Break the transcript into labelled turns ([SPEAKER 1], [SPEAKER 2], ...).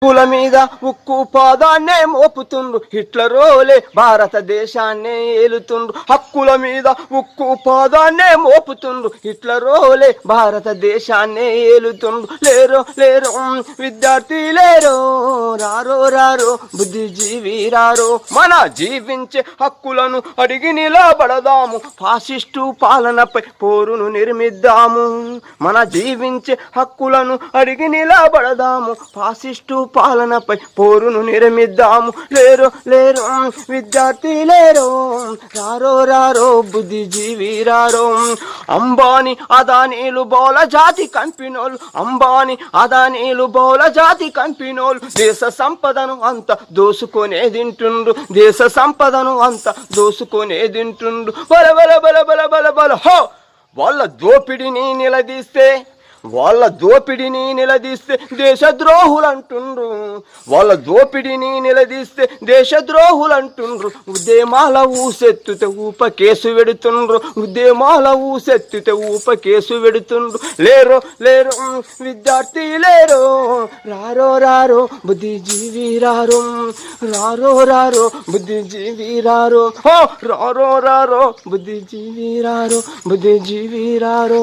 [SPEAKER 1] కుల మీద ఉక్కు పాదాన్నే మోపుతుండ్రు, హిట్లరోలే భారతదేశాన్నే ఏలుతుండ్రు. హక్కుల మీద ఉక్కు పాదాన్నే మోపుతుండ్రు, హిట్లరోలే భారతదేశాన్నే ఏలుతుండ్రు. లేరో లేరో విద్యార్థి లేరో, రారో రారో బుద్ధిజీవి రారో. మన జీవించే హక్కులను అడిగి నిలబడదాము, ఫాసిస్టు పాలనపై పోరును నిర్మిద్దాము. మన జీవించే హక్కులను అడిగి నిలబడదాము, ఫాసిస్టు పాలనపై పోరును నిర్మిద్దాము. లేరో లేరో విద్యార్థి లేరో, రారో రారో బుద్ధిజీవి రారో. అంబానీ అదానీలు బహుళ జాతి కంపెనీలు, అంబానీ అదానీలు బహుళ జాతి కంపెనీలు దేశ సంపదను అంత దోసుకొనే తింటుండ్రు, దేశ సంపదను అంత దోసుకొనే తింటుండ్రు. బల బల బల బల బల బల హో. వాళ్ళ దోపిడిని నిలదీస్తే, వాళ్ళ దోపిడిని నిలదీస్తే దేశద్రోహులు అంటుండ్రు, వాళ్ళ దోపిడిని నిలదీస్తే దేశద్రోహులు అంటుండ్రు. ఉద్యమాల ఊసెత్తుతే ఊప కేసు పెడుతుండ్రు, ఉద్యమాల ఊసెత్తుతే ఊప కేసు పెడుతుండ్రు. లేరో లేరో విద్యార్థి లేరో, రారో రారో బుద్ధిజీవి రారో, రారో రారో బుద్ధిజీవి రారో. రారో రారో బుద్ధిజీవి రారో, బుద్ధిజీవి రారో.